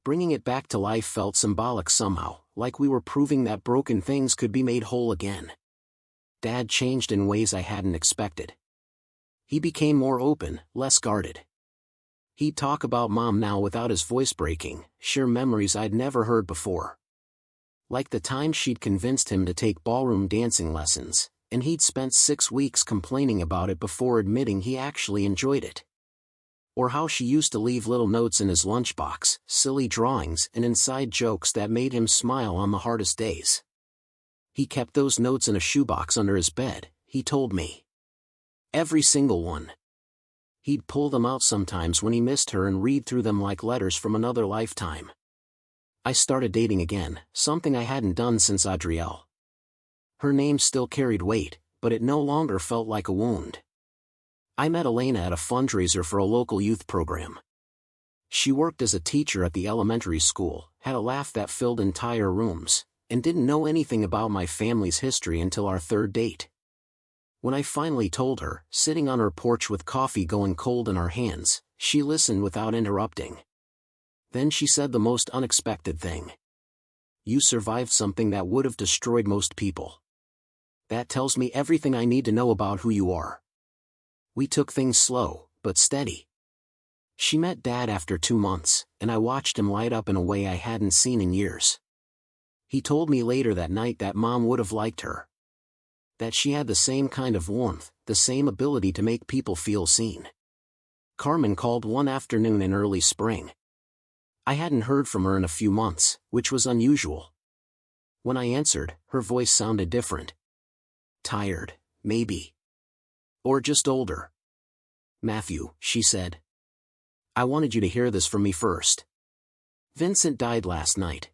Bringing it back to life felt symbolic somehow, like we were proving that broken things could be made whole again. Dad changed in ways I hadn't expected. He became more open, less guarded. He'd talk about Mom now without his voice breaking, share memories I'd never heard before. Like the time she'd convinced him to take ballroom dancing lessons, and he'd spent 6 weeks complaining about it before admitting he actually enjoyed it. Or how she used to leave little notes in his lunchbox, silly drawings and inside jokes that made him smile on the hardest days. He kept those notes in a shoebox under his bed, he told me. Every single one. He'd pull them out sometimes when he missed her and read through them like letters from another lifetime. I started dating again, something I hadn't done since Adrielle. Her name still carried weight, but it no longer felt like a wound. I met Elena at a fundraiser for a local youth program. She worked as a teacher at the elementary school, had a laugh that filled entire rooms, and didn't know anything about my family's history until our 3rd date. When I finally told her, sitting on her porch with coffee going cold in our hands, she listened without interrupting. Then she said the most unexpected thing. "You survived something that would have destroyed most people. That tells me everything I need to know about who you are." We took things slow, but steady. She met Dad after 2 months, and I watched him light up in a way I hadn't seen in years. He told me later that night that Mom would have liked her. That she had the same kind of warmth, the same ability to make people feel seen. Carmen called one afternoon in early spring. I hadn't heard from her in a few months, which was unusual. When I answered, her voice sounded different. Tired, maybe. Or just older. "Matthew," she said. "I wanted you to hear this from me first. Vincent died last night."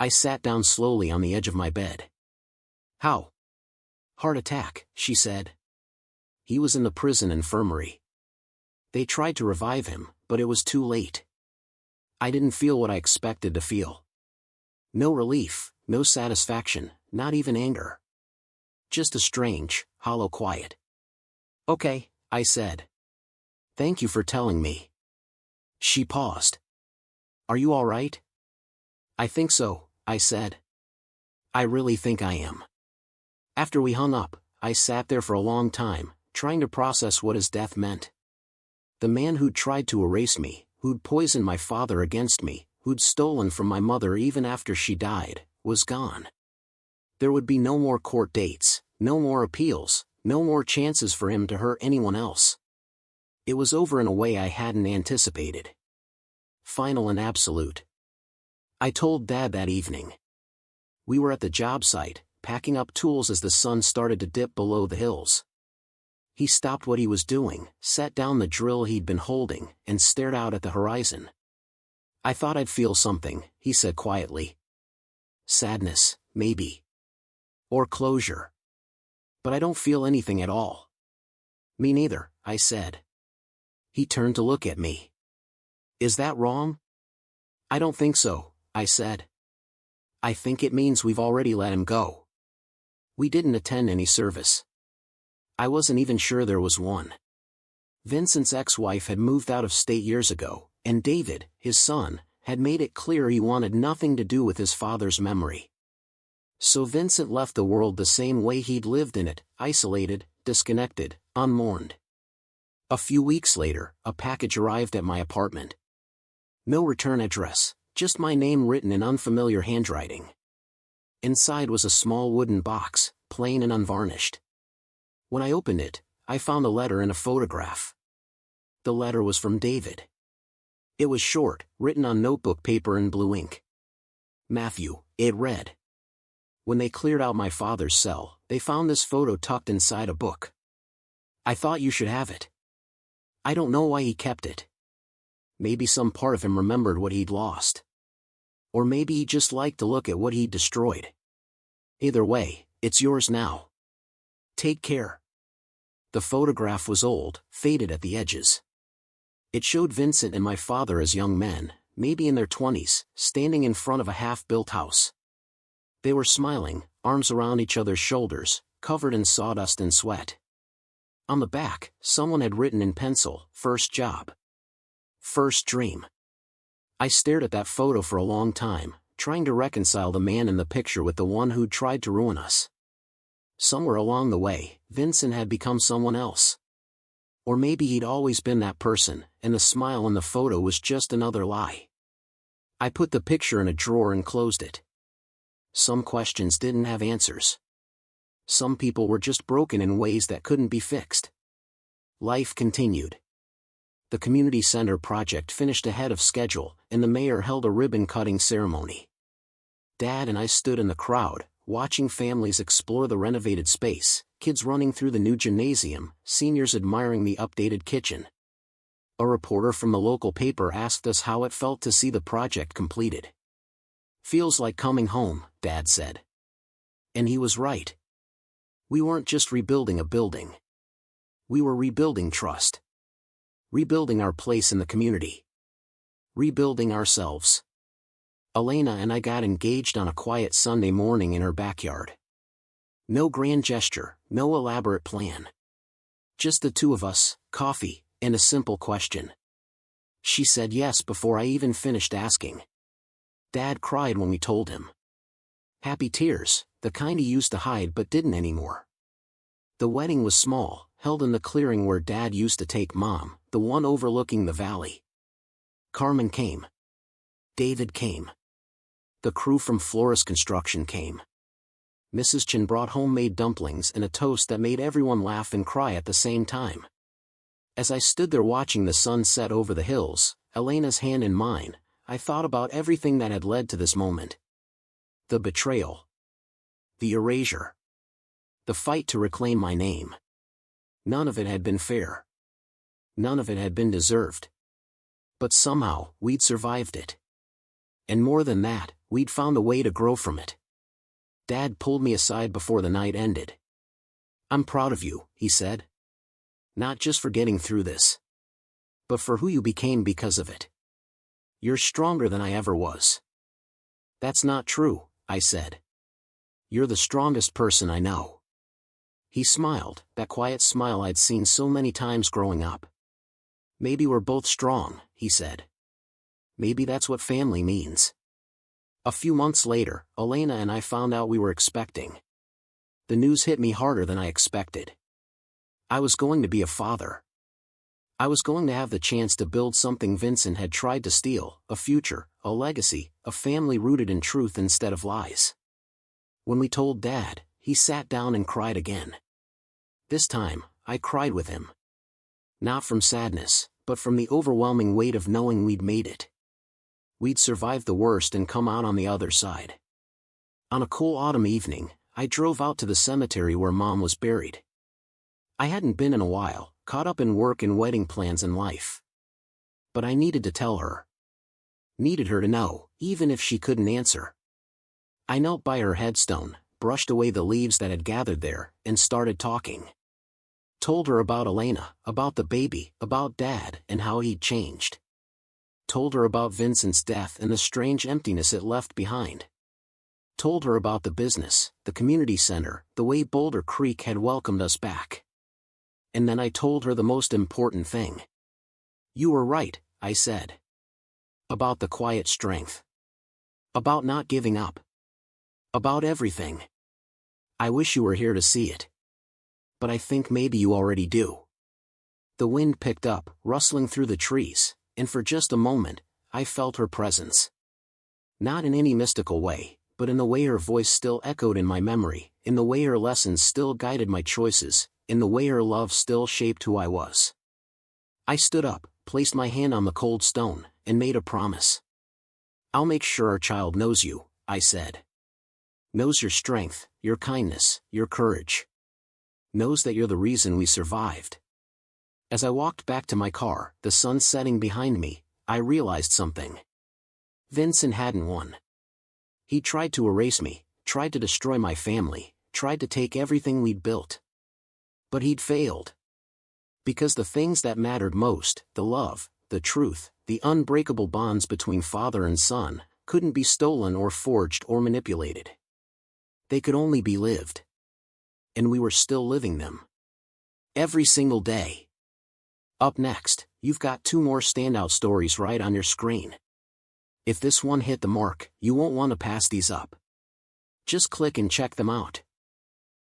I sat down slowly on the edge of my bed. "How?" "Heart attack," she said. "He was in the prison infirmary. They tried to revive him, but it was too late." I didn't feel what I expected to feel. No relief, no satisfaction, not even anger. Just a strange, hollow quiet. "Okay," I said. "Thank you for telling me." She paused. "Are you all right?" I think so, I said. I really think I am. After we hung up, I sat there for a long time, trying to process what his death meant. The man who'd tried to erase me, who'd poisoned my father against me, who'd stolen from my mother even after she died, was gone. There would be no more court dates, no more appeals, no more chances for him to hurt anyone else. It was over in a way I hadn't anticipated. Final and absolute. I told Dad that evening. We were at the job site, packing up tools as the sun started to dip below the hills. He stopped what he was doing, set down the drill he'd been holding, and stared out at the horizon. I thought I'd feel something, he said quietly. Sadness, maybe. Or closure. But I don't feel anything at all. Me neither, I said. He turned to look at me. Is that wrong? I don't think so, I said. I think it means we've already let him go. We didn't attend any service. I wasn't even sure there was one. Vincent's ex-wife had moved out of state years ago, and David, his son, had made it clear he wanted nothing to do with his father's memory. So Vincent left the world the same way he'd lived in it, isolated, disconnected, unmourned. A few weeks later, a package arrived at my apartment. No return address, just my name written in unfamiliar handwriting. Inside was a small wooden box, plain and unvarnished. When I opened it, I found a letter and a photograph. The letter was from David. It was short, written on notebook paper in blue ink. Matthew, it read. When they cleared out my father's cell, they found this photo tucked inside a book. I thought you should have it. I don't know why he kept it. Maybe some part of him remembered what he'd lost. Or maybe he just liked to look at what he'd destroyed. Either way, it's yours now. Take care. The photograph was old, faded at the edges. It showed Vincent and my father as young men, maybe in their 20s, standing in front of a half-built house. They were smiling, arms around each other's shoulders, covered in sawdust and sweat. On the back, someone had written in pencil, "First job. First dream." I stared at that photo for a long time, trying to reconcile the man in the picture with the one who'd tried to ruin us. Somewhere along the way, Vincent had become someone else. Or maybe he'd always been that person, and the smile in the photo was just another lie. I put the picture in a drawer and closed it. Some questions didn't have answers. Some people were just broken in ways that couldn't be fixed. Life continued. The community center project finished ahead of schedule, and the mayor held a ribbon-cutting ceremony. Dad and I stood in the crowd, watching families explore the renovated space, kids running through the new gymnasium, seniors admiring the updated kitchen. A reporter from the local paper asked us how it felt to see the project completed. "Feels like coming home," Dad said. And he was right. We weren't just rebuilding a building. We were rebuilding trust. Rebuilding our place in the community. Rebuilding ourselves. Elena and I got engaged on a quiet Sunday morning in her backyard. No grand gesture, no elaborate plan. Just the two of us, coffee, and a simple question. She said yes before I even finished asking. Dad cried when we told him. Happy tears, the kind he used to hide but didn't anymore. The wedding was small, held in the clearing where Dad used to take Mom, the one overlooking the valley. Carmen came. David came. The crew from Flores Construction came. Mrs. Chen brought homemade dumplings and a toast that made everyone laugh and cry at the same time. As I stood there watching the sun set over the hills, Elena's hand in mine, I thought about everything that had led to this moment. The betrayal. The erasure. The fight to reclaim my name. None of it had been fair. None of it had been deserved. But somehow, we'd survived it. And more than that, we'd found a way to grow from it. Dad pulled me aside before the night ended. "I'm proud of you," he said. "Not just for getting through this, but for who you became because of it. You're stronger than I ever was." "That's not true," I said. "You're the strongest person I know." He smiled, that quiet smile I'd seen so many times growing up. "Maybe we're both strong," he said. "Maybe that's what family means." A few months later, Elena and I found out we were expecting. The news hit me harder than I expected. I was going to be a father. I was going to have the chance to build something Vincent had tried to steal, a future, a legacy, a family rooted in truth instead of lies. When we told Dad, he sat down and cried again. This time, I cried with him. Not from sadness, but from the overwhelming weight of knowing we'd made it. We'd survived the worst and come out on the other side. On a cool autumn evening, I drove out to the cemetery where Mom was buried. I hadn't been in a while, caught up in work and wedding plans and life. But I needed to tell her. Needed her to know, even if she couldn't answer. I knelt by her headstone, brushed away the leaves that had gathered there, and started talking. Told her about Elena, about the baby, about Dad, and how he'd changed. Told her about Vincent's death and the strange emptiness it left behind. Told her about the business, the community center, the way Boulder Creek had welcomed us back. And then I told her the most important thing. You were right, I said. About the quiet strength. About not giving up. About everything. I wish you were here to see it. But I think maybe you already do. The wind picked up, rustling through the trees, and for just a moment, I felt her presence. Not in any mystical way, but in the way her voice still echoed in my memory, in the way her lessons still guided my choices, in the way her love still shaped who I was. I stood up, placed my hand on the cold stone, and made a promise. I'll make sure our child knows you, I said. Knows your strength, your kindness, your courage. Knows that you're the reason we survived. As I walked back to my car, the sun setting behind me, I realized something. Vincent hadn't won. He tried to erase me, tried to destroy my family, tried to take everything we'd built. But he'd failed. Because the things that mattered most, the love, the truth, the unbreakable bonds between father and son, couldn't be stolen or forged or manipulated. They could only be lived. And we were still living them. Every single day. Up next, you've got 2 more standout stories right on your screen. If this one hit the mark, you won't want to pass these up. Just click and check them out.